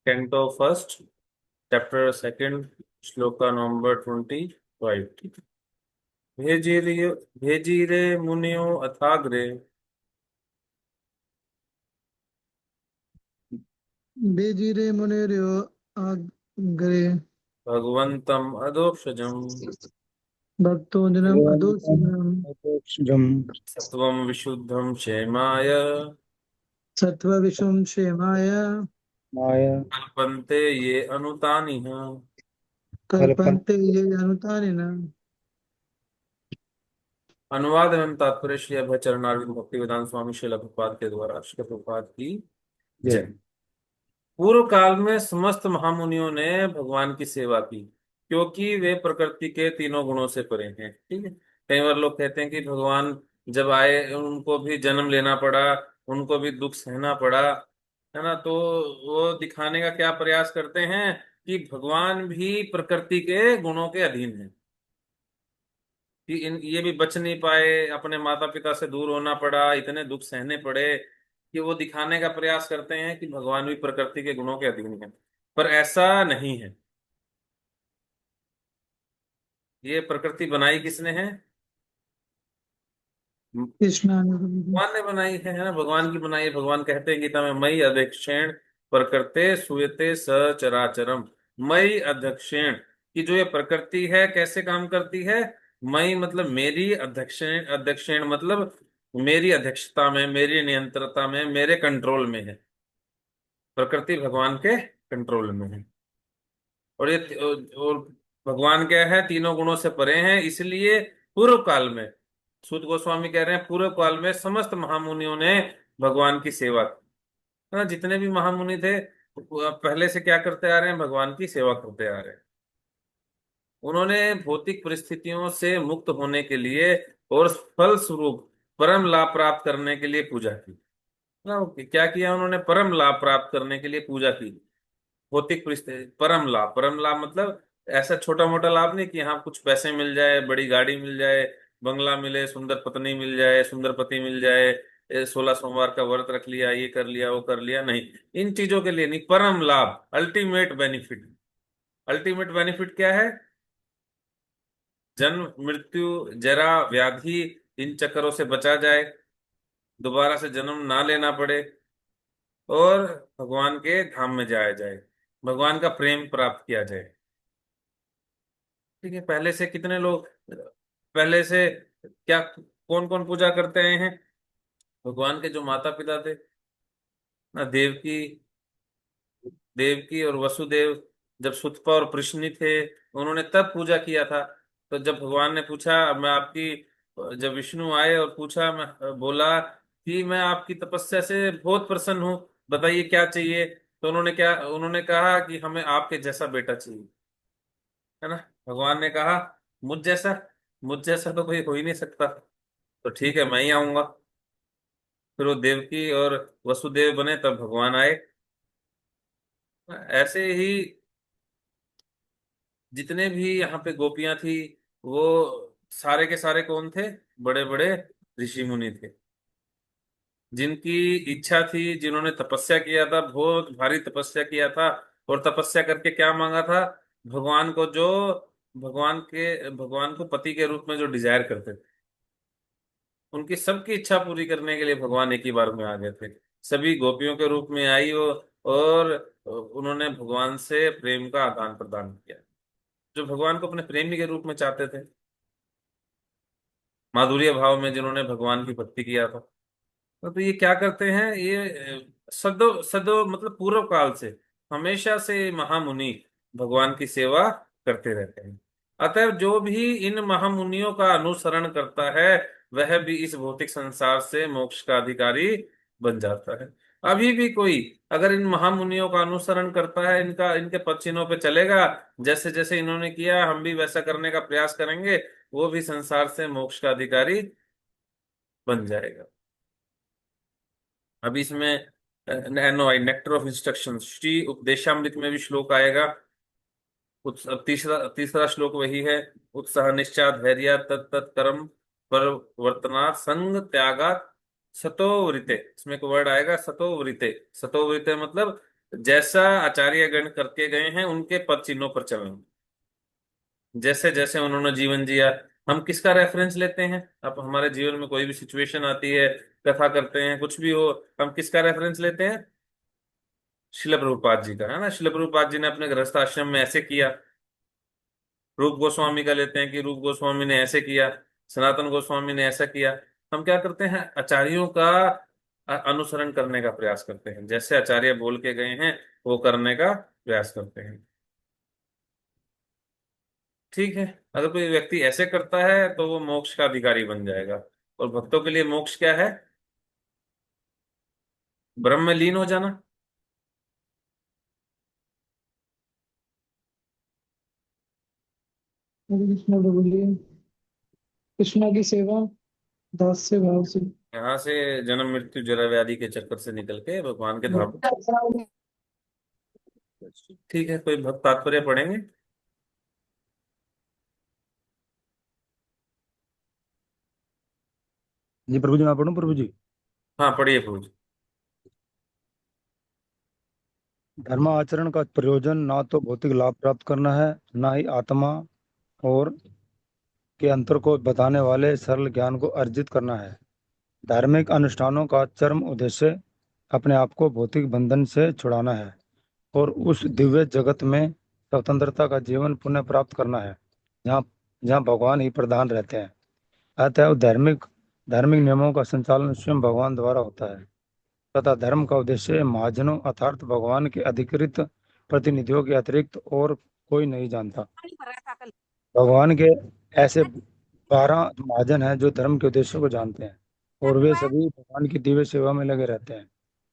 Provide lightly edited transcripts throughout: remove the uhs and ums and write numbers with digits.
Canto first, chapter second, श्लोक का number 25। भेजिरे भेजिरे मुनियो अथाग्रे बेजिरे मुनिर्यो अग्रे भगवंतम अधोक्षजम भक्तोंजनम अधोसनम सत्वम विशुद्धम क्षेमाय सत्वविशुम क्षेमाय कल्पन्ते ये अनुतानि। कल्पन्ते ये अनुतानिन। अनुवाद एवं तात्पर्य श्री अभय चरणारविंद भक्ति वेदांत स्वामी श्री प्रभुपाद के द्वारा। श्री प्रभुपाद की जय। पूर्व काल में समस्त महामुनियों ने भगवान की सेवा की, क्योंकि वे प्रकृति के तीनों गुणों से परे हैं। ठीक है। कई बार लोग कहते हैं कि भगवान जब आए उनको भी जन्म लेना पड़ा, उनको भी दुख सहना पड़ा, है ना। तो वो दिखाने का क्या प्रयास करते हैं कि भगवान भी प्रकृति के गुणों के अधीन है, कि ये भी बच नहीं पाए, अपने माता पिता से दूर होना पड़ा, इतने दुख सहने पड़े, कि वो दिखाने का प्रयास करते हैं कि भगवान भी प्रकृति के गुणों के अधीन है। पर ऐसा नहीं है। ये प्रकृति बनाई किसने है? कृष्ण भगवान ने बनाई है ना। भगवान की बनाई है। भगवान कहते हैं गीता में, मई अध्यक्षेण प्रकृते सूयते सचराचरम। मई अध्यक्षेण, कि जो ये प्रकृति है कैसे काम करती है। मई मतलब मेरी, अध्यक्षेण अध्यक्षेण मतलब मेरी अध्यक्षता में, मेरी नियंत्रता में, मेरे कंट्रोल में है। प्रकृति भगवान के कंट्रोल में है। और ये और भगवान क्या है, तीनों गुणों से परे हैं। इसलिए पूर्व काल में, सूत गोस्वामी कह रहे हैं, पूर्व काल में समस्त महामुनियों ने भगवान की सेवा की। हाँ, जितने भी महामुनि थे वो पहले से क्या करते आ रहे हैं, भगवान की सेवा करते आ रहे हैं। उन्होंने भौतिक परिस्थितियों से मुक्त होने के लिए और फल स्वरूप परम लाभ प्राप्त करने के लिए पूजा की ना। क्या किया उन्होंने? परम लाभ प्राप्त करने के लिए पूजा की। भौतिक परिस्थिति, परम लाभ, परम लाभ मतलब ऐसा छोटा मोटा लाभ नहीं कि हाँ कुछ पैसे मिल जाए, बड़ी गाड़ी मिल जाए, बंगला मिले, सुंदर पत्नी मिल जाए, सुंदर पति मिल जाए, 16 सोमवार का व्रत रख लिया, ये कर लिया, वो कर लिया, नहीं। इन चीजों के लिए नहीं, परम लाभ, अल्टीमेट बेनिफिट। अल्टीमेट बेनिफिट क्या है? जन्म मृत्यु जरा व्याधि, इन चक्करों से बचा जाए, दोबारा से जन्म ना लेना पड़े, और भगवान के धाम में जाया जाए, भगवान का प्रेम प्राप्त किया जाए। ठीक है। पहले से कितने लोग, पहले से क्या, कौन कौन पूजा करते आए हैं? भगवान के जो माता पिता थे ना, देवकी और वसुदेव, जब सुतपा और प्रश्नि थे, उन्होंने तब पूजा किया था। तो जब भगवान ने पूछा, मैं आपकी, जब विष्णु आए और पूछा, मैं बोला कि मैं आपकी तपस्या से बहुत प्रसन्न हूँ, बताइए क्या चाहिए। तो उन्होंने कहा कि हमें आपके जैसा बेटा चाहिए, है ना। भगवान ने कहा, मुझ जैसा? मुझ जैसा तो कोई हो ही नहीं सकता, तो ठीक है मैं ही आऊंगा। फिर वो देवकी और वसुदेव बने, तब भगवान आए। ऐसे ही जितने भी यहाँ पे गोपियां थी, वो सारे के सारे कौन थे? बड़े बड़े ऋषि मुनि थे, जिनकी इच्छा थी, जिन्होंने तपस्या किया था, बहुत भारी तपस्या किया था। और तपस्या करके क्या मांगा था? भगवान को जो, भगवान को पति के रूप में जो डिजायर करते थे, उनकी सबकी इच्छा पूरी करने के लिए भगवान एक ही बार में आ गए थे। सभी गोपियों के रूप में आई वो, और उन्होंने भगवान से प्रेम का आदान प्रदान किया, जो भगवान को अपने प्रेमी के रूप में चाहते थे, माधुर्य भाव में जिन्होंने भगवान की भक्ति किया था। तो ये क्या करते हैं, ये सदो सदो मतलब पूर्व काल से, हमेशा से महामुनि भगवान की सेवा करते रहते हैं। अतः जो भी इन महामुनियों का अनुसरण करता है, वह भी इस भौतिक संसार से मोक्ष का अधिकारी बन जाता है। अभी भी कोई अगर इन महामुनियों का अनुसरण करता है, इनका इनके पद चिन्हों पे चलेगा, जैसे जैसे इन्होंने किया, हम भी वैसा करने का प्रयास करेंगे, वो भी संसार से मोक्ष का अधिकारी बन जाएगा। अभी इसमें NOI, nectar of instruction, Shri Upadeshamrita में भी श्लोक आएगा। अब तीसरा तीसरा श्लोक वही है, उत्साह निश्चा धैर्य तत्त कर्म पर वर्तना संग त्यागा सतोवृते, इसमें एक वर्ड आएगा सतोवृते। सतोवृते मतलब जैसा आचार्य गण करके गए हैं उनके पद चिन्हों पर चलना, जैसे जैसे उन्होंने जीवन जिया। हम किसका रेफरेंस लेते हैं? अब हमारे जीवन में कोई भी सिचुएशन आती है, कथा करते हैं, कुछ भी हो, हम किसका रेफरेंस लेते हैं? शिल प्रभुपाद जी का, है ना। शिल प्रभुपाद जी ने अपने गृहस्थ आश्रम में ऐसे किया। रूप गोस्वामी का लेते हैं कि रूप गोस्वामी ने ऐसे किया, सनातन गोस्वामी ने ऐसा किया। हम क्या करते हैं? आचार्यों का अनुसरण करने का प्रयास करते हैं, जैसे आचार्य बोल के गए हैं वो करने का प्रयास करते हैं। ठीक है। अगर कोई व्यक्ति ऐसे करता है तो वो मोक्ष का अधिकारी बन जाएगा। और भक्तों के लिए मोक्ष क्या है? ब्रह्म में लीन हो जाना। हरे कृष्णा प्रभु जी। कृष्णा की सेवा दास से भाव से। यहाँ से जन्म मृत्यु जरा व्याधि के चक्कर से निकल के भगवान के धाम। ठीक है, कोई भक्त तात्पर्य पढ़ेंगे? जी प्रभु जी, मैं पढ़ूं प्रभु जी। हाँ, पढ़िए प्रभु जी। धर्म आचरण का प्रयोजन ना तो भौतिक लाभ प्राप्त करना है, ना ही आत्मा और के अंतर को बताने वाले सरल ज्ञान को अर्जित करना है। धार्मिक अनुष्ठानों का चरम उद्देश्य अपने आप को भौतिक बंधन से छुड़ाना है और उस दिव्य जगत में स्वतंत्रता का जीवन पुनः प्राप्त करना है, जहाँ जहाँ भगवान ही प्रधान रहते हैं। अतः धार्मिक धार्मिक नियमों का संचालन स्वयं भगवान द्वारा होता है तथा धर्म का उद्देश्य महाजनों अर्थात भगवान के अधिकृत प्रतिनिधियों के अतिरिक्त और कोई नहीं जानता। भगवान के ऐसे 12 महाजन हैं जो धर्म के उद्देश्य को जानते हैं और वे सभी भगवान की दिव्य सेवा में लगे रहते हैं।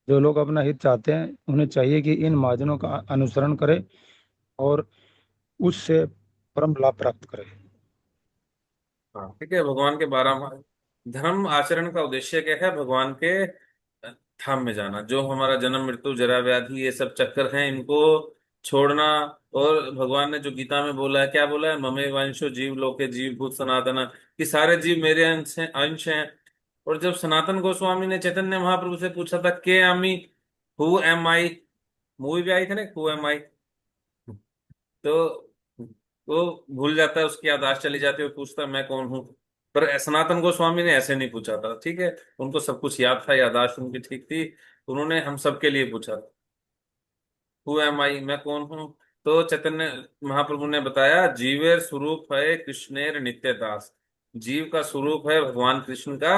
जो लोग अपना हित चाहते हैं उन्हें चाहिए कि इन महाजनों का अनुसरण करें और उससे परम लाभ प्राप्त करें। हाँ, ठीक है। भगवान के 12 धर्म आचरण का उद्देश्य क्या है? भगवान के धाम में जाना। जो हमारा जन्म मृत्यु जरा व्याधि ये सब चक्कर हैं, इनको छोड़ना। और भगवान ने जो गीता में बोला है, क्या बोला है? ममे वंशो जीव लोके जीव भूत सनातन, कि सारे जीव मेरे अंश हैं। और जब सनातन गोस्वामी ने चैतन्य महाप्रभु से पूछा था के आमी, हु एम आई, मूवी भी आई थी ना, हु एम आई, तो वो भूल जाता है, उसकी याददाश्त चली जाती है, वो पूछता है मैं कौन हूँ। पर सनातन गोस्वामी ने ऐसे नहीं पूछा था, ठीक है। उनको सब कुछ याद था, याददाश्त उनकी ठीक थी। उन्होंने हम सबके लिए पूछा, हु एम आई, मैं कौन हूँ। तो चैतन्य महाप्रभु ने बताया, जीवेर स्वरूप है कृष्णेर नित्य दास। जीव का स्वरूप है भगवान कृष्ण का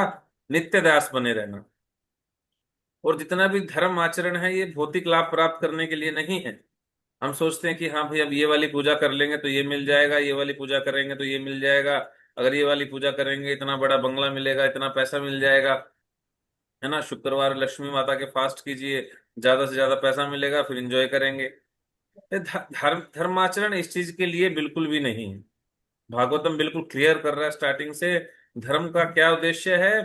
नित्य दास बने रहना। और जितना भी धर्म आचरण है ये भौतिक लाभ प्राप्त करने के लिए नहीं है। हम सोचते हैं कि हाँ भाई अब ये वाली पूजा कर लेंगे तो ये मिल जाएगा, ये वाली पूजा करेंगे तो ये मिल जाएगा, अगर ये वाली पूजा करेंगे इतना बड़ा बंगला मिलेगा, इतना पैसा मिल जाएगा, है ना। शुक्रवार लक्ष्मी माता के फास्ट कीजिए, ज्यादा से ज्यादा पैसा मिलेगा, फिर एंजॉय करेंगे। ये धर्माचरण इस चीज के लिए बिल्कुल भी नहीं है। भागवतम बिल्कुल क्लियर कर रहा है स्टार्टिंग से। धर्म का क्या उद्देश्य है?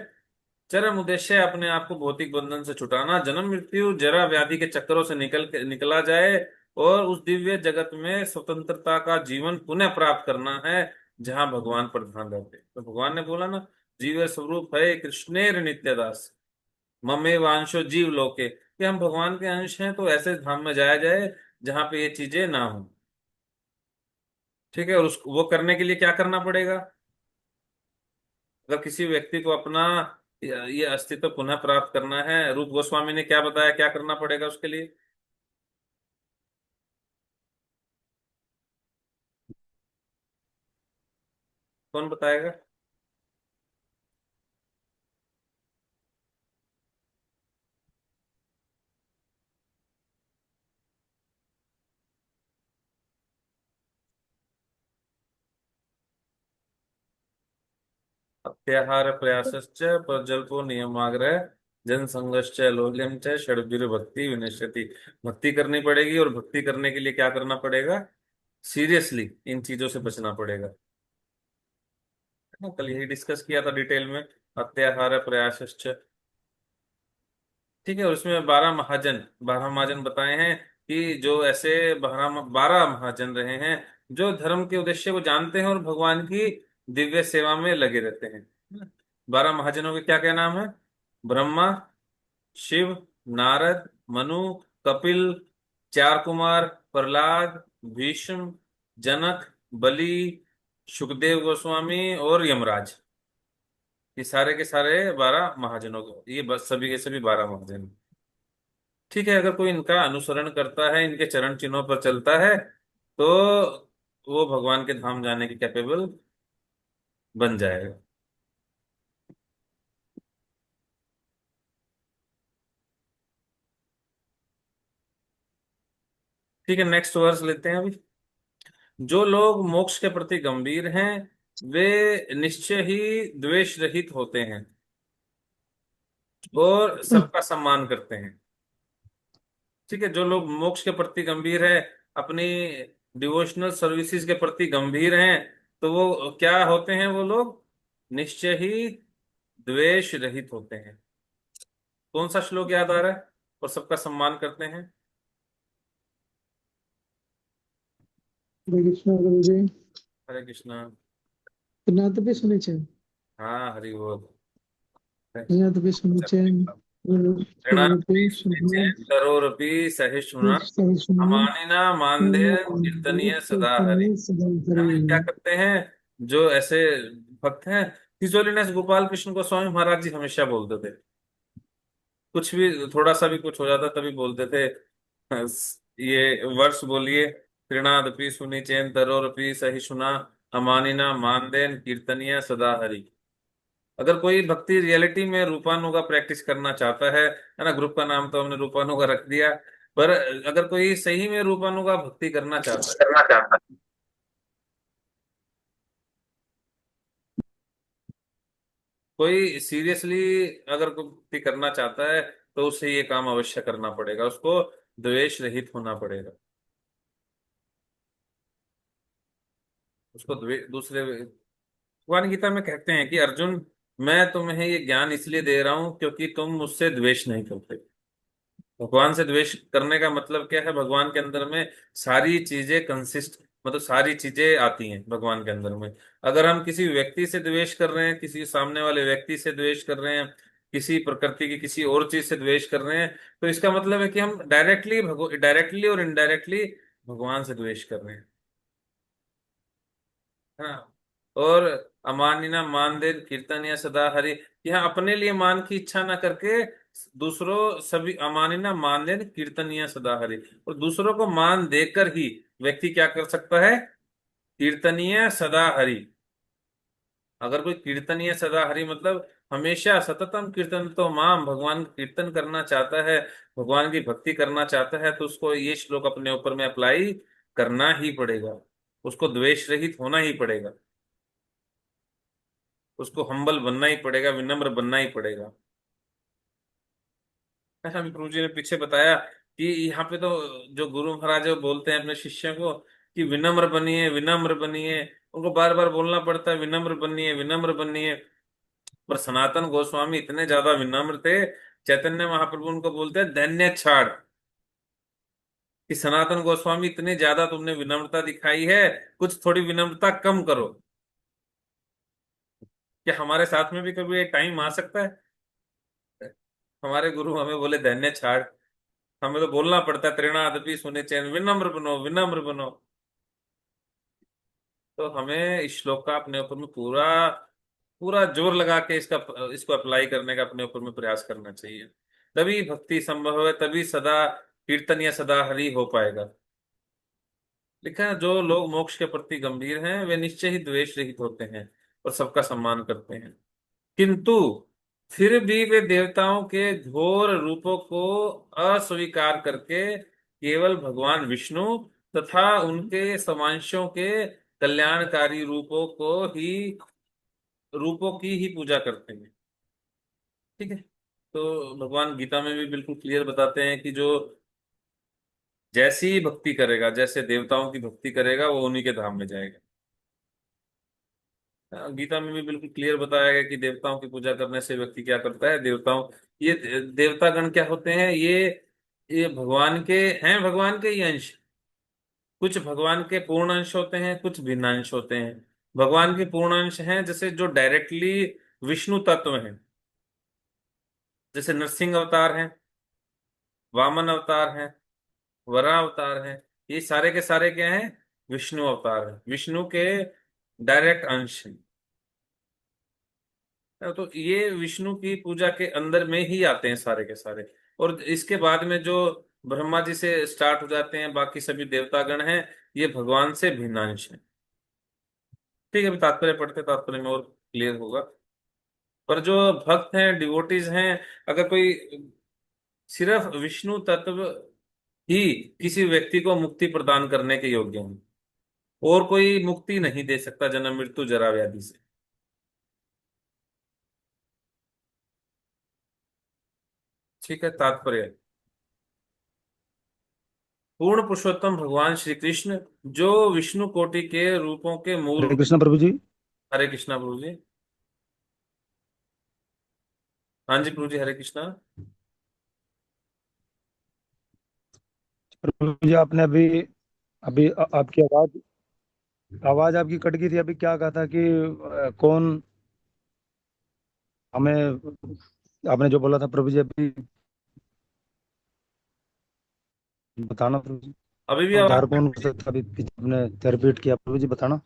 चरम उद्देश्य है अपने आप को भौतिक बंधन से छुटाना, जन्म मृत्यु जरा व्याधि के चक्करों से निकला जाए और उस दिव्य जगत में स्वतंत्रता का जीवन पुनः प्राप्त करना है, जहां भगवान प्रधान रहते हैं। तो भगवान ने बोला ना, जीव स्वरूप है कृष्णेर नित्य दास, ममे वांशो जीव लोके, कि हम भगवान के अंश हैं, तो ऐसे धाम में जाया जाए जहां पे ये चीजें ना हो। ठीक है। और उसको वो करने के लिए क्या करना पड़ेगा? अगर किसी व्यक्ति को अपना ये अस्तित्व पुनः प्राप्त करना है, रूप गोस्वामी ने क्या बताया क्या करना पड़ेगा उसके लिए? कौन बताएगा? अत्याहार प्रयासश्च प्रजल्पो नियमाग्रह जन संगश्च लौल्यम च षड्भिर भक्ति विनश्यति। भक्ति करनी पड़ेगी, और भक्ति करने के लिए क्या करना पड़ेगा? सीरियसली इन चीजों से बचना पड़ेगा, है ना। कल यही डिस्कस किया था डिटेल में, अत्याहार प्रयासश्च। ठीक है। और उसमें 12 महाजन बताए हैं कि जो ऐसे 12 महाजन रहे हैं जो धर्म के उद्देश्य को जानते हैं और भगवान की दिव्य सेवा में लगे रहते हैं। 12 महाजनों के क्या क्या नाम है? ब्रह्मा, शिव, नारद, मनु, कपिल, चार कुमार, प्रहलाद, भीष्म, जनक, बलि, सुखदेव गोस्वामी और यमराज। ये सारे के सारे 12 महाजनों को, ये बस सभी के सभी 12 महाजन। ठीक है, अगर कोई इनका अनुसरण करता है, इनके चरण चिन्हों पर चलता है, तो वो भगवान के धाम जाने के कैपेबल बन जाएगा। ठीक है, नेक्स्ट वर्स लेते हैं अभी। जो लोग मोक्ष के प्रति गंभीर हैं, वे निश्चय ही द्वेष रहित होते हैं और सबका सम्मान करते हैं। ठीक है, जो लोग मोक्ष के प्रति गंभीर है, अपनी डिवोशनल सर्विसेज के प्रति गंभीर हैं, तो वो क्या होते हैं? वो लोग निश्चय ही द्वेष रहित होते हैं। कौन सा श्लोक याद आ रहा है? और सबका सम्मान करते हैं। हरे कृष्णा गुरु जी। हरे कृष्णा। नाथ भी सुने छे। हाँ, हरि बोल। नाथ भी सुने छे। ऋणात्पि सुनिचेन करोरपि सहिष्णुना अमानिना मानदेय कीर्तनीय सदा हरि। है ना? क्या करते हैं जो ऐसे भक्त हैं? हिज होलीनेस गोपाल कृष्ण गोस्वामी महाराज जी हमेशा बोलते थे, कुछ भी थोड़ा सा भी कुछ हो जाता तभी बोलते थे, ये वर्ष बोलिए, त्रिनादपि सुनिचेन तरोरपि सहिष्णुना अमानिना मानदेन कीर्तनीय सदा हरि। अगर कोई भक्ति रियलिटी में रूपानुगा प्रैक्टिस करना चाहता है ना, ग्रुप का नाम तो हमने रूपानुगा रख दिया, पर अगर कोई सही में रूपानुगा भक्ति करना चाहता है, कोई सीरियसली अगर कोई भक्ति करना चाहता है, तो उसे ये काम अवश्य करना पड़ेगा, उसको द्वेष रहित होना पड़ेगा। उसको दूसरे भगवान गीता में कहते हैं कि अर्जुन, मैं तुम्हें ये ज्ञान इसलिए दे रहा हूं क्योंकि तुम मुझसे द्वेष नहीं करते। भगवान से द्वेष करने का मतलब क्या है? भगवान के अंदर में सारी चीजें कंसिस्ट, मतलब सारी चीजें आती हैं भगवान के अंदर में। अगर हम किसी व्यक्ति से द्वेष कर रहे हैं, किसी सामने वाले व्यक्ति से द्वेष कर रहे हैं, किसी प्रकृति की किसी और चीज से द्वेष कर रहे हैं, तो इसका मतलब है कि हम डायरेक्टली और इनडायरेक्टली भगवान से द्वेष कर रहे हैं। हाँ। और अमानिना मान दे कीर्तन या सदा हरि, यहाँ अपने लिए मान की इच्छा ना करके दूसरों सभी अमानिना मान दे कीर्तन या सदा हरि, और दूसरों को मान देकर ही व्यक्ति क्या कर सकता है? कीर्तनीय सदा हरि। अगर कोई कीर्तनीय सदा हरि मतलब हमेशा सततम कीर्तन तो माम, भगवान का कीर्तन करना चाहता है, भगवान की भक्ति करना चाहता है, तो उसको ये श्लोक अपने ऊपर में अप्लाई करना ही पड़ेगा। उसको द्वेष रहित होना ही पड़ेगा, उसको हम्बल बनना ही पड़ेगा, विनम्र बनना ही पड़ेगा। ऐसा अभी प्रभु जी ने पीछे बताया कि यहाँ पे तो जो गुरु महाराज है वो बोलते हैं अपने शिष्यों को कि विनम्र बनिए, विनम्र बनिए। उनको बार बार बोलना पड़ता है विनम्र बनिए, विनम्र बनिए। पर सनातन गोस्वामी इतने ज्यादा विनम्र थे, चैतन्य महाप्रभु उनको बोलते हैं दैन्य छाड़, कि सनातन गोस्वामी इतने ज्यादा तुमने विनम्रता दिखाई है, कुछ थोड़ी विनम्रता कम करो। क्या हमारे साथ में भी कभी एक टाइम आ सकता है हमारे गुरु हमें बोले दैन्य छाड़? हमें तो बोलना पड़ता है त्रिनादपि सुने चैन, विनम्र बनो, विनम्र बनो। तो हमें इस श्लोक का अपने ऊपर में पूरा पूरा जोर लगा के इसको अप्लाई करने का अपने ऊपर में प्रयास करना चाहिए। तभी भक्ति संभव है, तभी सदा कीर्तन या सदा हरि हो पाएगा। लिखा है, जो लोग मोक्ष के प्रति गंभीर हैं, वे निश्चय ही द्वेष रहित होते हैं और सबका सम्मान करते हैं। किंतु फिर भी वे देवताओं के घोर रूपों को अस्वीकार करके केवल भगवान विष्णु तथा उनके समांशों के कल्याणकारी रूपों की ही पूजा करते हैं। ठीक है, तो भगवान गीता में भी बिल्कुल क्लियर बताते हैं कि जो जैसी भक्ति करेगा, जैसे देवताओं की भक्ति करेगा, वो उन्हीं के धाम में जाएगा। गीता में भी बिल्कुल क्लियर बताया गया कि देवताओं की पूजा करने से व्यक्ति क्या करता है। ये देवतागण क्या होते हैं? ये भगवान के हैं, भगवान के ही अंश। कुछ भगवान के पूर्ण अंश होते हैं, कुछ भिन्न अंश होते हैं। भगवान के पूर्ण अंश हैं जैसे जो डायरेक्टली विष्णु तत्व हैं, जैसे नरसिंह अवतार है, वामन अवतार है, वराह अवतार है, ये सारे के सारे क्या हैं? विष्णु अवतार है, विष्णु के डायरेक्ट अंश हैं। तो ये विष्णु की पूजा के अंदर में ही आते हैं सारे के सारे। और इसके बाद में जो ब्रह्मा जी से स्टार्ट हो जाते हैं बाकी सभी देवतागण हैं, ये भगवान से भिन्न अंश हैं। ठीक है, अभी तात्पर्य पढ़ते हैं, तात्पर्य में और क्लियर होगा। पर जो भक्त हैं, डिवोटीज हैं, अगर कोई सिर्फ विष्णु तत्व ही किसी व्यक्ति को मुक्ति प्रदान करने के योग्य हैं, और कोई मुक्ति नहीं दे सकता जन्म मृत्यु जरा व्याधि से। ठीक है, तात्पर्य। पूर्ण पुरुषोत्तम भगवान श्री कृष्ण जो विष्णु कोटि के रूपों के मूल हरे रूप। कृष्ण प्रभु जी। हरे कृष्णा प्रभु जी। हाँ जी प्रभु जी, हरे कृष्णा। प्रभु जी आपने अभी अभी आपकी आवाज आवाज आपकी कट गई थी। अभी क्या कहा था कि कौन हमें, आपने जो बोला था प्रभु जी अभी बताना प्रभु जी। अभी भी उद्धार आवाज, कौन कर सकता? अभी पीछे आपने रिपीट किया प्रभु जी, बताना।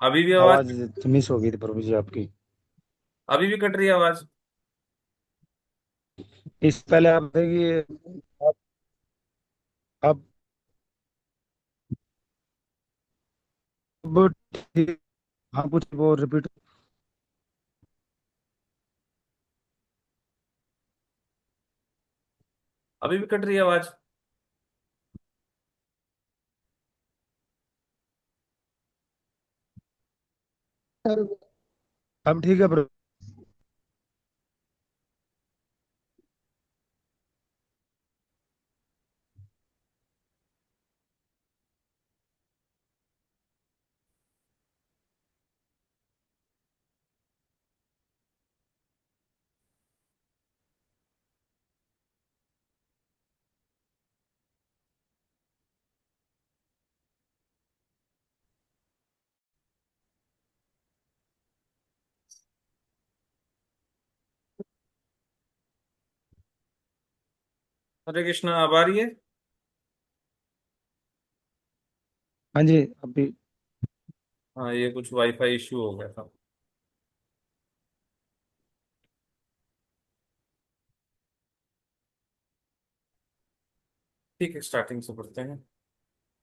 अभी भी आवाज, आवाज मिस हो गई थी प्रभु जी आपकी। अभी भी कट रही है आवाज। इस पहले आप थे कि आप अब ठीक। हाँ कुछ वो रिपीट। अभी भी कट रही है आवाज। अब ठीक है प्रभु। हरे कृष्णा, अब आ रही है? हाँ जी अभी। हाँ, ये कुछ वाईफाई इश्यू हो गया था। ठीक है, स्टार्टिंग से पढ़ते हैं।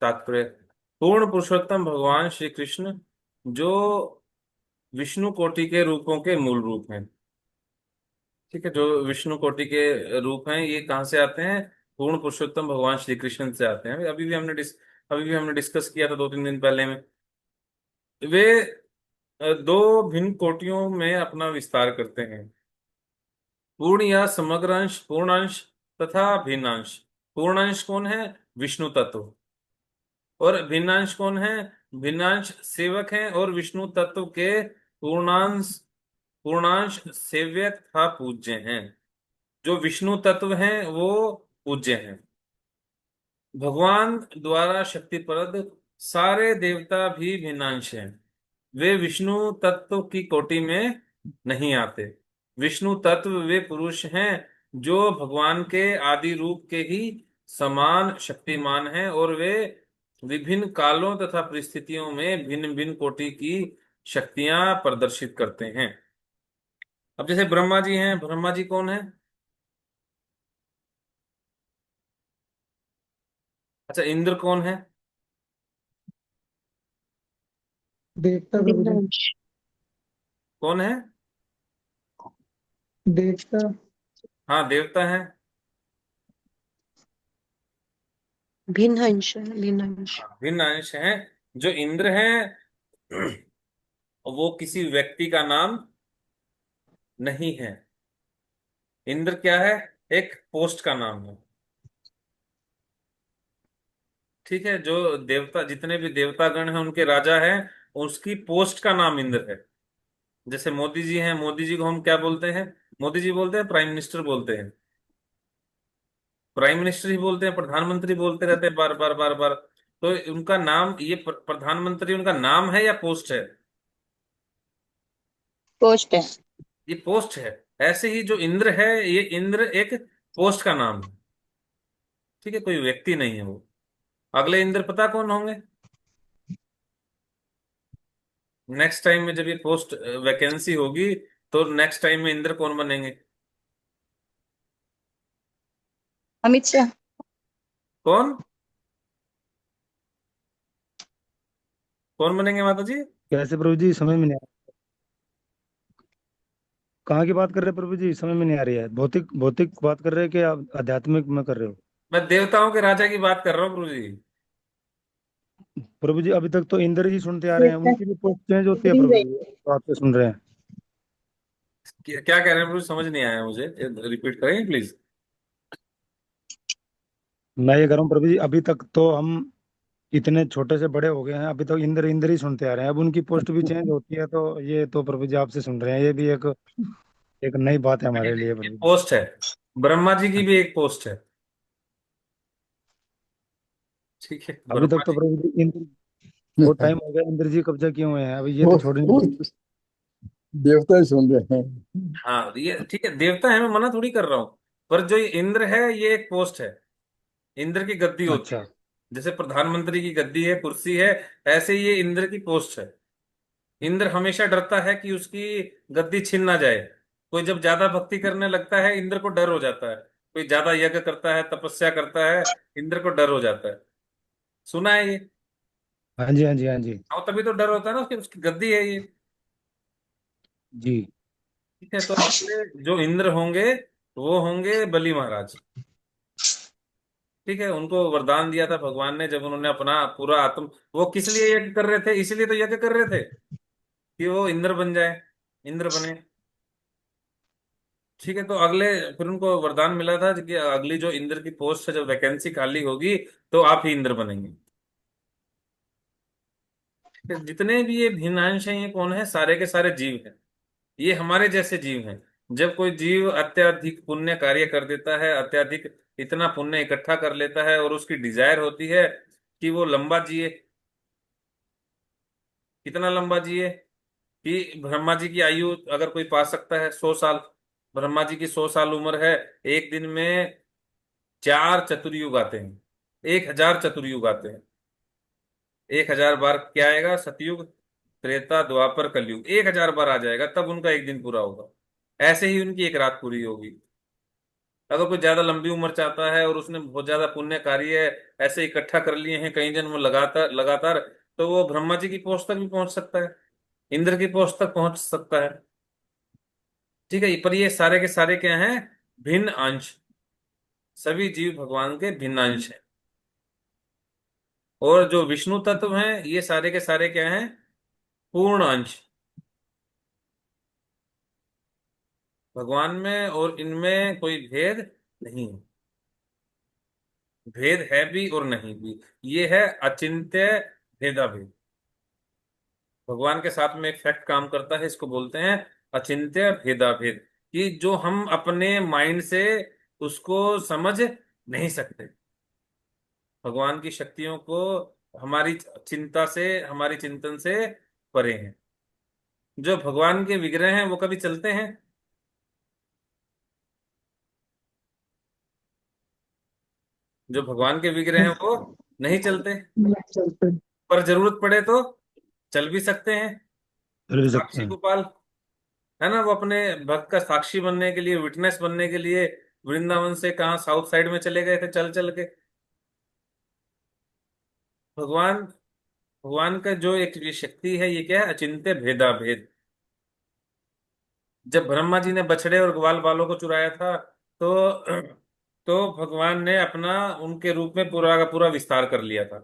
तात्पर्य। पूर्ण पुरुषोत्तम भगवान श्री कृष्ण जो विष्णु कोटि के रूपों के मूल रूप हैं। ठीक है, जो विष्णु कोटि के रूप हैं, ये कहाँ से आते हैं? पूर्ण पुरुषोत्तम भगवान श्री कृष्ण से आते हैं। अभी भी हमने डिस्कस किया था 2-3 दिन पहले में। वे दो भिन्न कोटियों में अपना विस्तार करते हैं। पूर्ण या समग्र अंश, पूर्ण अंश तथा भिन्न अंश। पूर्ण अंश कौन है? विष्णु तत्व। और भिन्नांश कौन है? भिन्नांश सेवक हैं और विष्णु तत्व के पूर्णांश पूर्णांश सेव्य तथा पूज्य हैं। जो विष्णु तत्व हैं वो पूज्य हैं। भगवान द्वारा शक्तिप्रद सारे देवता भी भिन्नांश हैं। वे विष्णु तत्व की कोटि में नहीं आते। विष्णु तत्व वे पुरुष हैं जो भगवान के आदि रूप के ही समान शक्तिमान हैं, और वे विभिन्न कालों तथा परिस्थितियों में भिन्न भिन्न कोटि की शक्तियां प्रदर्शित करते हैं। अब जैसे ब्रह्मा जी हैं, ब्रह्मा जी कौन है? अच्छा, इंद्र कौन है? देवता प्रभु जी। भिन्नांश। कौन है? देवता। हाँ, देवता है। भिन्नांश भिन्नांश। भिन्न अंश हैं। जो इंद्र है वो किसी व्यक्ति का नाम नहीं है। इंद्र क्या है? एक पोस्ट का नाम है। ठीक है, जो देवता, जितने भी देवतागण हैं उनके राजा हैं, उसकी पोस्ट का नाम इंद्र है। जैसे मोदी जी हैं, मोदी जी को हम क्या बोलते हैं? मोदी जी बोलते हैं, प्राइम मिनिस्टर बोलते हैं। प्राइम मिनिस्टर ही बोलते हैं, प्रधानमंत्री बोलते रहते हैं बार बार बार बार। तो उनका नाम, ये प्रधानमंत्री उनका नाम है या पोस्ट है? पोस्ट है। ये पोस्ट है। ऐसे ही जो इंद्र है, ये इंद्र एक पोस्ट का नाम है। ठीक है, कोई व्यक्ति नहीं है वो। अगले इंद्र पता कौन होंगे? नेक्स्ट टाइम में जब ये पोस्ट वैकेंसी होगी, तो नेक्स्ट टाइम में इंद्र कौन बनेंगे? अमित शाह। कौन? कौन बनेंगे माता जी? कैसे प्रभु जी, समझ में नहीं आ रहा। कहाँ की बात कर रहे हैं प्रभु जी, समझ में नहीं आ रही है। भौतिक भौतिक बात कर रहे हैं कि आप आध्यात्मिक में कर रहे हो? मैं देवताओं के राजा की बात कर रहा हूँ प्रभु जी। प्रभु जी अभी तक तो इंद्र जी सुनते आ रहे हैं, देवता उनकी भी पोस्ट चेंज होती है ग्रीन प्रभु गई। जी, तो आप तो सुन रहे हैं। क्या कह रहे हैं प्रभु जी? समझ नहीं आया मुझे, रिपीट करेंगे प्लीज। मैं ये कह रहा हूँ प्रभु जी, अभी तक तो हम इतने छोटे से बड़े हो गए हैं, अभी तो इंद्र इंद्र ही सुनते आ रहे हैं। अब उनकी पोस्ट भी चेंज होती है, तो ये तो प्रभु जी आपसे सुन रहे हैं, ये भी एक एक नई बात है हमारे लिए प्रभु जी। पोस्ट है, ब्रह्मा जी की भी एक पोस्ट है। ठीक है, अभी तक ब्रह्मा तो जी। प्रभु जी इंद्र, बहुत टाइम हो गया इंद्र जी कब्जा किए हुए हैं, अभी ये तो वो छोड़ने। वो देवता ही सुन रहे हैं। हाँ ये ठीक है, देवता है, मैं मना थोड़ी कर रहा हूँ। पर जो ये इंद्र है, ये एक पोस्ट है। इंद्र की गद्दी होती अच्छा। है। जैसे प्रधानमंत्री की गद्दी है, कुर्सी है, ऐसे ही ये इंद्र की पोस्ट है। इंद्र हमेशा डरता है कि उसकी गद्दी छिन ना जाए। कोई जब ज्यादा भक्ति करने लगता है, इंद्र को डर हो जाता है। कोई ज्यादा यज्ञ करता है, तपस्या करता है, इंद्र को डर हो जाता है। सुना है ये? हाँ जी, हाँ जी, हाँ जी। हाँ, तभी तो डर होता है ना, उसकी उसकी गद्दी है ये। जी। ठीक है, तो अगले जो इंद्र होंगे, वो होंगे बलि महाराज। ठीक है, उनको वरदान दिया था भगवान ने, जब उन्होंने अपना पूरा आत्म, वो किस लिए यज्ञ कर रहे थे? इसीलिए तो यज्ञ कर रहे थे कि वो इंद्र बन जाए, इंद्र बने। ठीक है, तो अगले, फिर उनको वरदान मिला था कि अगली जो इंद्र की पोस्ट है, जब वैकेंसी खाली होगी, तो आप ही इंद्र बनेंगे। ठीक है, जितने भी ये भिन्नांश हैं, ये कौन है? सारे के सारे जीव हैं। ये हमारे जैसे जीव हैं। जब कोई जीव अत्यधिक पुण्य कार्य कर देता है, अत्यधिक इतना पुण्य इकट्ठा कर लेता है, और उसकी डिजायर होती है कि वो लंबा जिए। कितना लंबा जिए? कि ब्रह्मा जी की आयु अगर कोई पा सकता है 100 साल, ब्रह्मा जी की 100 साल उम्र है। एक दिन में 4 चतुर्युग आते हैं, 1000 चतुर्युग आते हैं। 1000 बार क्या आएगा? सतयुग, त्रेता, द्वापर, कलयुग, 1000 बार आ जाएगा, तब उनका एक दिन पूरा होगा। ऐसे ही उनकी एक रात पूरी होगी। अगर कोई ज्यादा लंबी उम्र चाहता है, और उसने बहुत ज्यादा पुण्य कार्य ऐसे इकट्ठा कर लिए हैं कई जन्म लगातार लगातार, तो वो ब्रह्मा जी की पोस्ट तक भी पहुंच सकता है, इंद्र की पोस्ट तक पहुंच सकता है। ठीक है, पर ये सारे के सारे क्या हैं? भिन्न अंश। सभी जीव भगवान के भिन्न अंश हैं। और जो विष्णु तत्व हैं, ये सारे के सारे क्या हैं? पूर्ण अंश। भगवान में और इनमें कोई भेद नहीं है। भेद है भी और नहीं भी। ये है अचिंत्य भेदाभेद। भगवान के साथ में एक फैक्ट काम करता है, इसको बोलते हैं अचिंत्य भेदाभेद। कि जो हम अपने माइंड से उसको समझ नहीं सकते, भगवान की शक्तियों को हमारी चिंता से, हमारी चिंतन से परे हैं। जो भगवान के विग्रह हैं, वो कभी चलते हैं? जो भगवान के विग्रह हैं, वो नहीं चलते। नहीं चलते। पर जरूरत पड़े तो चल भी सकते हैं। चल भी सकते साक्षी हैं। गोपाल, है ना, वो अपने भक्त का साक्षी बनने के लिए, विटनेस बनने के लिए वृंदावन से कहाँ साउथ साइड में चले गए थे, चल चल के। भगवान भगवान का जो एक ये शक्ति है, ये क्या है? अचिंत्य भेदा भेद। जब ब्रह्मा जी ने बछड़े और ग्वाल बालों को चुराया था, तो तो भगवान ने अपना उनके रूप में पूरा का पूरा विस्तार कर लिया था।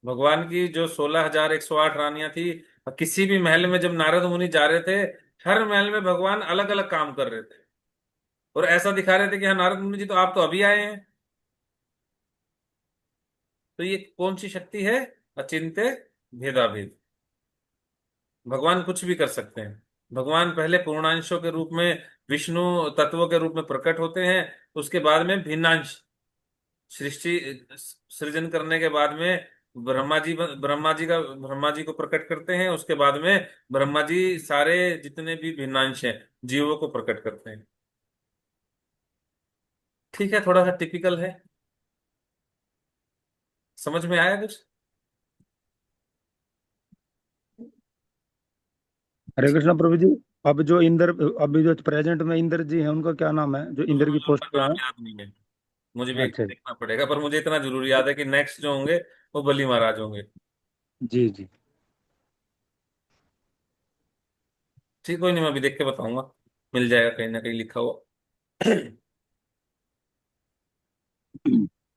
भगवान की जो 16,108 रानियां थी, किसी भी महल में जब नारद मुनि जा रहे थे, हर महल में भगवान अलग अलग काम कर रहे थे, और ऐसा दिखा रहे थे कि हाँ नारद मुनि जी, तो आप तो अभी आए हैं। तो ये कौन सी शक्ति है? अचिंत्य भेदाभेद। भगवान कुछ भी कर सकते हैं। भगवान पहले पूर्णांशों के रूप में, विष्णु तत्वों के रूप में प्रकट होते हैं। उसके बाद में भिन्नांश, सृष्टि सृजन करने के बाद में ब्रह्मा जी को प्रकट करते हैं, उसके बाद में ब्रह्मा जी सारे जितने भी भिन्नांश हैं जीवों को प्रकट करते हैं। ठीक है, थोड़ा सा टिपिकल है। समझ में आया कुछ? हरे कृष्णा प्रभु जी। अब जो इंद्र, अभी जो प्रेजेंट में इंद्र जी हैं, उनका क्या नाम है जो इंद्र की पोस्ट उनका पे नाम हैं? याद नहीं है, मुझे भी एक अच्छा जी। देखना पड़ेगा, पर मुझे इतना जरूर याद है कि नेक्स्ट जो होंगे वो बलि महाराज होंगे। जी जी। ठीक, कोई नहीं, मैं अभी देख के बताऊंगा, मिल जाएगा कहीं ना कहीं लिखा हुआ।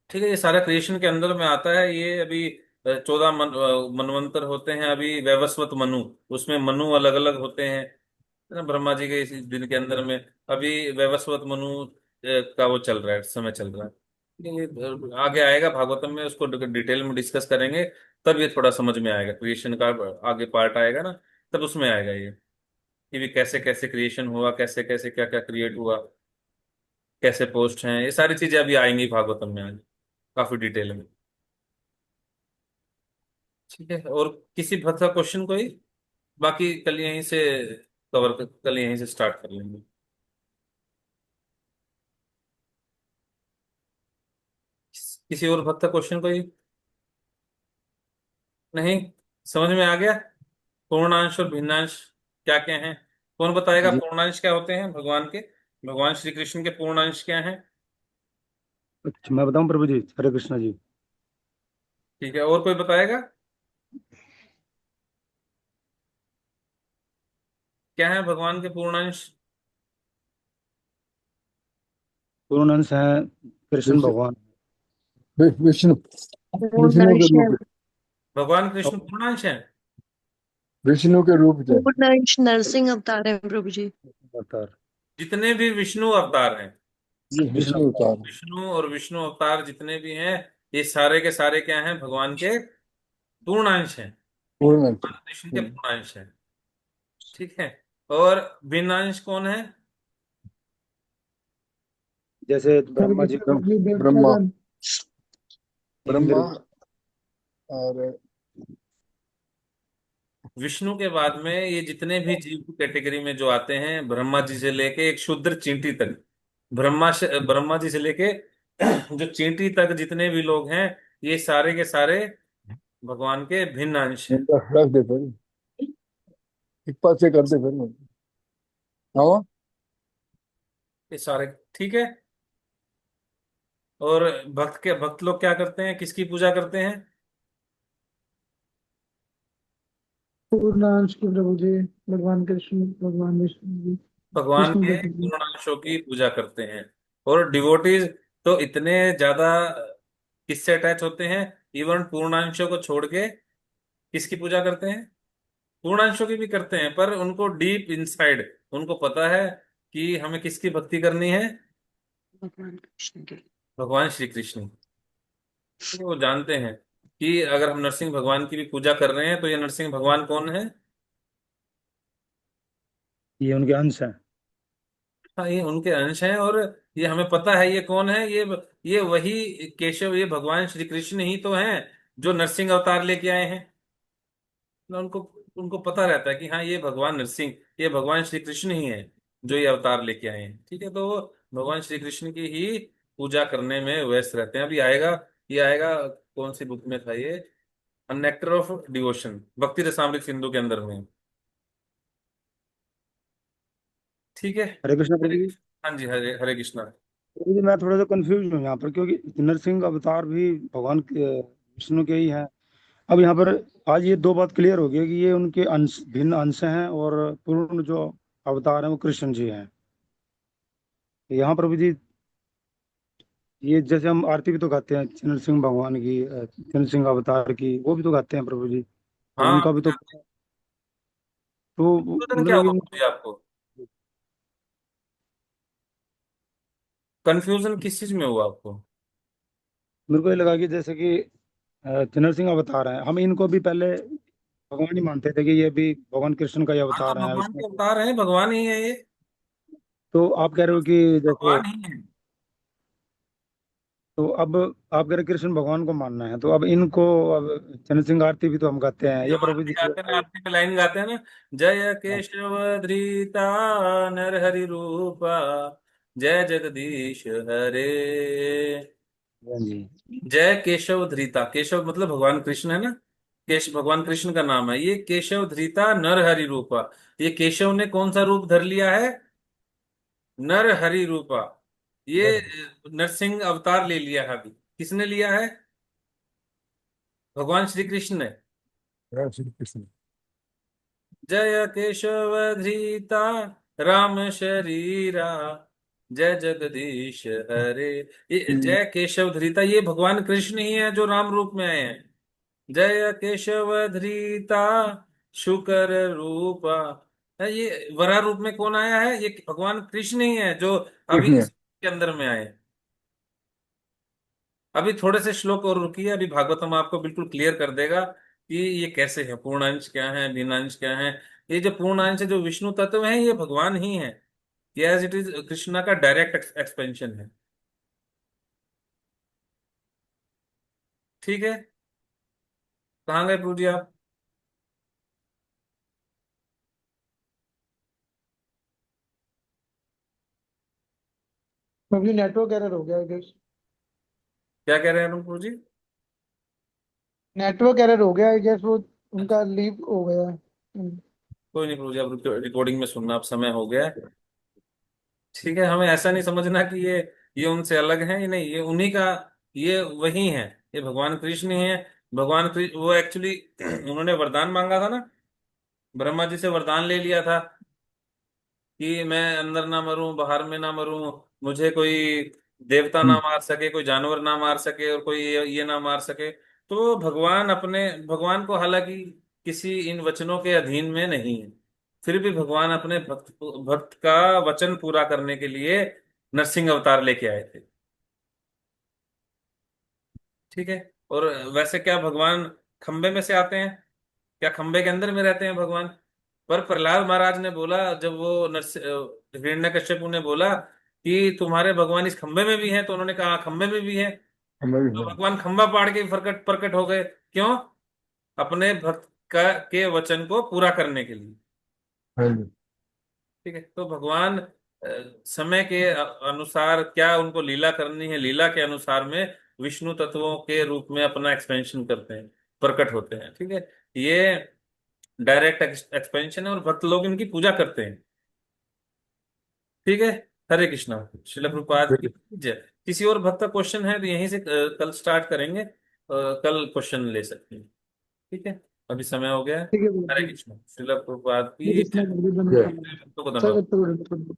ठीक है, ये सारा क्रिएशन के अंदर में आता है। ये अभी 14 मनवंतर होते हैं अभी, वैवस्वत मनु, उसमें मनु अलग अलग होते हैं, है ना, ब्रह्मा जी के इस दिन के अंदर में। अभी वैवस्वत मनु का वो चल रहा है, समय चल रहा है। ये आगे आएगा भागवतम में, उसको डिटेल में डिस्कस करेंगे, तब ये थोड़ा समझ में आएगा। क्रिएशन का आगे पार्ट आएगा ना, तब उसमें आएगा ये कि भी कैसे कैसे क्रिएशन हुआ, कैसे कैसे क्या क्या क्रिएट हुआ, कैसे पोस्ट हैं, ये सारी चीजें अभी आएंगी भागवतम में आगे, काफी डिटेल में। ठीक है, और किसी भक्त का क्वेश्चन कोई? बाकी कल यहीं से कल यहीं से स्टार्ट कर लेंगे। किसी और भक्त का क्वेश्चन कोई? नहीं? समझ में आ गया? पूर्णांश और भिन्नांश क्या क्या हैं? कौन बताएगा जी। पूर्णांश क्या होते हैं भगवान के? भगवान श्री कृष्ण के पूर्णांश क्या हैं? अच्छा, मैं बताऊं प्रभु जी? हरे कृष्णा जी। ठीक है, और कोई बताएगा क्या है भगवान के पूर्णांश? पूर्ण अंश है कृष्ण विष्णु भगवान। विष्णु विष्णु के पूर्णांश रूप भगवान कृष्ण और पूर्णांश है? विष्णु के रूप थे। पूर्णांश नरसिंह अवतार है प्रभु जी। अवतार। जितने भी विष्णु अवतार हैं, ये विष्णु विष्णु अवतार। अवतार। विष्णु और विष्णु अवतार जितने भी हैं, ये सारे के सारे क्या हैं? भगवान के पूर्णांश हैं, पूर्ण अंश। भगवान कृष्ण के पूर्णांश हैं। ठीक है, और भिन्नांश कौन है? जैसे हरे ब्रह्मा जी कृष्ण प्रभु जी, ब्रह्मा देवतागण। ब्रह्मा इंद्र। और विष्णु के बाद में ये जितने भी जीव की कैटेगरी में जो आते हैं, ब्रह्मा जी से लेके एक शूद्र चींटी तक, ब्रह्मा जी से लेके जो चींटी तक जितने भी लोग हैं, ये सारे के सारे भगवान के भिन्न अंश हैं। रख दे फिर, एक पास से कर दे फिर। हाँ। ये सारे, ठीक है। और भक्त लोग क्या करते हैं, किसकी पूजा करते हैं? पूर्णांश की प्रभु जी, भगवान कृष्ण, भगवान विष्णु जी, भगवान विष्णु के के प्रभु। पूर्णांशों की पूजा करते हैं। और डिवोटीज तो इतने ज्यादा किससे अटैच होते हैं, इवन पूर्णांशों को छोड़ के किसकी पूजा करते हैं? पूर्णांशों की भी करते हैं, पर उनको डीप इनसाइड उनको पता है कि हमें किसकी भक्ति करनी है, भगवान कृष्ण के। भगवान श्री कृष्ण की। वो जानते हैं कि अगर हम नरसिंह भगवान की भी पूजा कर रहे हैं, तो ये नरसिंह भगवान कौन है? ये उनके अंश हैं। हाँ, ये उनके अंश हैं, और ये हमें पता है ये कौन है। ये वही केशव, ये भगवान श्री कृष्ण ही तो हैं जो नरसिंह अवतार लेके आए हैं ना। उनको उनको पता रहता है कि हाँ, ये भगवान नरसिंह, ये भगवान श्री कृष्ण ही है जो ये अवतार लेके आए हैं। ठीक है, तो वो भगवान श्री कृष्ण की ही पूजा करने में व्यस्त रहते हैं। अभी आएगा, ये आएगा, कौन सी बुक में था ये? नेक्टर ऑफ डिवोशन, भक्ति रसामृत सिंधु के अंदर में। ठीक है। हरे कृष्णा हरे प्रभु जी। कृष्ण, हाँ जी, हरे हरे कृष्णा। प्रभु जी, मैं थोड़ा सा कंफ्यूज हूँ यहाँ पर, क्योंकि नरसिंह अवतार भी भगवान के, विष्णु के ही हैं। अब यहाँ पर आज ये दो बात क्लियर हो गई कि ये उनके अंश, भिन्न अंश हैं, और पूर्ण जो अवतार हैं वो कृष्ण जी हैं। यहाँ प्रभु जी, ये जैसे हम आरती भी तो गाते हैं नरसिंह भगवान की, नरसिंह अवतार की, वो भी तो गाते हैं प्रभु जी, तो हाँ, उनका भी तो, तो कंफ्यूजन क्या मतलब हुआ कि मुझे आपको? कंफ्यूजन किस चीज में हुआ आपको? मेरे को ये लगा कि जैसे कि नरसिंह अवतार हैं, हम इनको भी पहले भगवान ही मानते थे कि ये भी भगवान कृष्ण का ही हाँ, तो अवतार है भगवान उसमें। के अवतार हैं, भगवान ही है ये, तो आप कह रहे हो कि जैसे, भगवान ही है। तो अब आप कह रहे कृष्ण भगवान को मानना है, तो अब इनको, अब चंद्र सिंह आरती भी तो हम गाते हैं, ये हम प्रभु आरती जी गाते हैं, आरती में लाइन गाते हैं ना, जय केशव धृता नर हरि रूपा, जय जगदीश हरे। हाँ जी। जय केशव धृता, केशव मतलब भगवान कृष्ण है ना, भगवान कृष्ण का नाम है ये, केशव धृता नर हरि रूपा। ये केशव ने कौन सा रूप धर लिया है? नर हरि रूपा। ये नरसिंह अवतार ले लिया है अभी। किसने लिया है? भगवान श्री कृष्ण ने। जय श्री कृष्ण। जय केशव धृता राम शरीरा, जय जगदीश हरे। ये जय केशव धृता, ये भगवान कृष्ण ही है जो राम रूप में आए हैं। जय केशव धृता शुकर रूपा। ये वरा रूप में कौन आया है? ये भगवान कृष्ण ही है जो अभी कृष्ण है। इस के अंदर में आए। अभी थोड़े से श्लोक और रुकिए, अभी भागवतम आपको बिल्कुल क्लियर कर देगा कि ये कैसे है, पूर्णांश क्या है, भिन्नांश क्या है। ये जो पूर्णांश है, जो विष्णु तत्व है, ये भगवान ही है। ये एज इट इज कृष्णा का डायरेक्ट एक्सपेंशन है। ठीक है, कहाँ गए प्रभु जी आप? अभी नेटवर्क एरर हो गया, आई गेस। क्या कह रहे हैं प्रभु जी? नेटवर्क एरर हो गया, आई गेस, वो उनका लीव हो गया। कोई नहीं प्रभु जी, आप रिकॉर्डिंग में सुनना, अब समय हो गया है। ठीक है, हमें ऐसा नहीं समझना कि ये उनसे अलग है, ये नहीं, ये उन्हीं का, ये वही है, ये भगवान कृष्ण ही है। भगवान कृष्ण वो एक्चुअली उन्होंने वरदान मांगा था ना, ब्रह्मा जी से वरदान ले लिया था कि मैं अंदर ना मरूं, बाहर में ना मरूं, मुझे कोई देवता ना मार सके, कोई जानवर ना मार सके, और कोई ये ना मार सके। तो भगवान को हालांकि किसी इन वचनों के अधीन में नहीं है, फिर भी भगवान अपने भक्त भक्त का वचन पूरा करने के लिए नरसिंह अवतार लेके आए थे। ठीक है। और वैसे क्या भगवान खंबे में से आते हैं? क्या खंबे के अंदर में रहते हैं भगवान? पर प्रहलाद महाराज ने बोला, जब वो हिरण्यकश्यपु ने बोला कि तुम्हारे भगवान इस खंबे में भी हैं, तो उन्होंने कहा "हाँ, खंबे में भी हैं"। हमें भी तो है। भगवान खंबा पाड़ के प्रकट प्रकट हो गए। क्यों? अपने भक्त का के वचन को पूरा करने के लिए। हाँ जी। ठीक है, तो भगवान समय के अनुसार क्या उनको लीला करनी है, लीला के अनुसार में विष्णु तत्वों के रूप में अपना एक्सपेंशन करते हैं, प्रकट होते हैं। ठीक है, ये डायरेक्ट एक्सपेंशन है, और भक्त लोग इनकी पूजा करते हैं। ठीक है। हरे कृष्णा, श्रील प्रभुपाद की जय। किसी और भक्त का क्वेश्चन है तो यहीं से कल स्टार्ट करेंगे, कल क्वेश्चन ले सकते हैं। ठीक है, अभी समय हो गया है। ठीक है हरे बिल्कुल। कृष्णा, श्रील प्रभुपाद ये की किसने जय। अभी बंद जय। कर दिया? भक्तों को सर धन्यवाद। तो